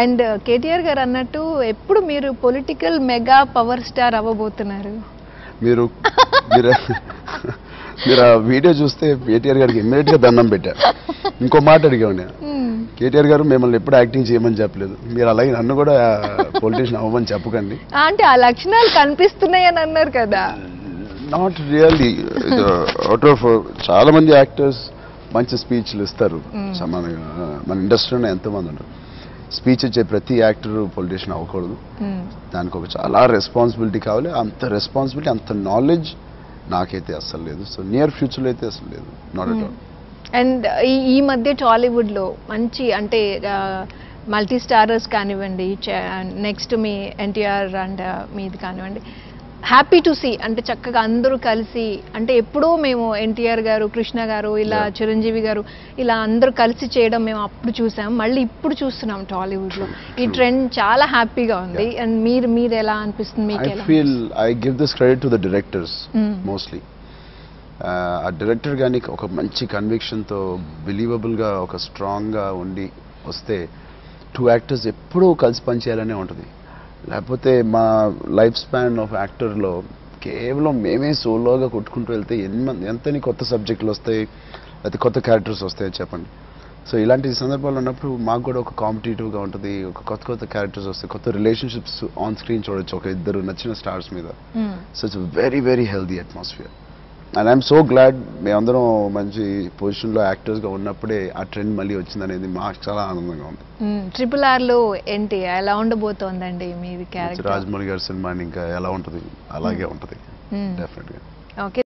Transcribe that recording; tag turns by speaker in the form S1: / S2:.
S1: And KTR గారు అన్నట్టు ఎప్పుడు మీరు పొలిటికల్ మెగా పవర్ స్టార్ అవ్వబోతున్నారు?
S2: మీరు మీరు మీరు ఆ వీడియో చూస్తే కేటీఆర్ గారికి ఇమ్మీడియట్ గా దండం పెట్టారు. ఇంకో మాట అడిగాను, కేటీఆర్ గారు మిమ్మల్ని ఎప్పుడు యాక్టింగ్ చేయమని చెప్పలేదు, మీరు అలాగే నన్ను కూడా పొలిటీషియన్ అవ్వమని చెప్పకండి.
S1: అంటే ఆ లక్షణాలు కనిపిస్తున్నాయని అన్నారు కదా.
S2: Not really. చాలా మంది యాక్టర్స్ మంచి స్పీచ్లు ఇస్తారు, మన ఇండస్ట్రీలో ఎంతోమంది ఉంటారు. స్పీచ్ ఇచ్చే ప్రతి యాక్టర్ పొలిటీషియన్ అవ్వకూడదు. దానికి ఒక చాలా రెస్పాన్సిబిలిటీ కావాలి. అంత రెస్పాన్సిబిలిటీ, అంత నాలెడ్జ్ నాకైతే అసలు లేదు. సో నియర్ ఫ్యూచర్లో అయితే అసలు లేదు, నాట్ అట్ ఆల్.
S1: అండ్ ఈ మధ్య టాలీవుడ్లో మంచి అంటే మల్టీ స్టారర్స్ కానివ్వండి, నెక్స్ట్ మీ ఎన్టీఆర్ అండ్ మీది కానివ్వండి, హ్యాపీ టు సీ అంటే చక్కగా అందరూ కలిసి, అంటే ఎప్పుడో మేము ఎన్టీఆర్ గారు, కృష్ణ గారు, ఇలా చిరంజీవి గారు ఇలా అందరూ కలిసి చేయడం మేము అప్పుడు చూసాం, మళ్ళీ ఇప్పుడు చూస్తున్నాం టాలీవుడ్లో. ఈ ట్రెండ్ చాలా హ్యాపీగా ఉంది. అండ్ మీరు ఎలా అనిపిస్తుంది మీకు?
S2: I give this credit to the directors mostly. ఆ డైరెక్టర్ కానీ ఒక మంచి కన్విక్షన్తో బిలీవబుల్గా ఒక స్ట్రాంగ్గా ఉండి వస్తే టూ యాక్టర్స్ ఎప్పుడూ కలిసి పనిచేయాలనే ఉంటుంది. లేకపోతే మా లైఫ్ స్పాన్ ఆఫ్ యాక్టర్లో కేవలం మేమే సోలోగా కొట్టుకుంటూ వెళ్తే ఎంతని కొత్త సబ్జెక్టులు వస్తాయి, లేకపోతే కొత్త క్యారెక్టర్స్ వస్తాయో చెప్పండి. సో ఇలాంటి సందర్భాలు ఉన్నప్పుడు మాకు కూడా ఒక కాంపిటేటివ్గా ఉంటుంది, ఒక కొత్త క్యారెక్టర్స్ వస్తాయి, కొత్త రిలేషన్షిప్స్ ఆన్ స్క్రీన్ చూడొచ్చు ఒక ఇద్దరు నచ్చిన స్టార్స్ మీద. So it's very very healthy atmosphere. And I'm so glad మేమందరం మంచి పొజిషన్లో యాక్టర్స్గా ఉన్నప్పుడే ఆ ట్రెండ్ మళ్ళీ వచ్చిందనేది మాకు చాలా ఆనందంగా ఉంది.
S1: RRRలో ఏంటి ఎలా ఉండబోతోందండి మీది క్యారెక్టర్?
S2: రాజమౌళి గారి సినిమా ఇంకా ఎలా ఉంటుంది అలాగే ఉంటుంది డెఫినెట్గా.
S1: ఓకే.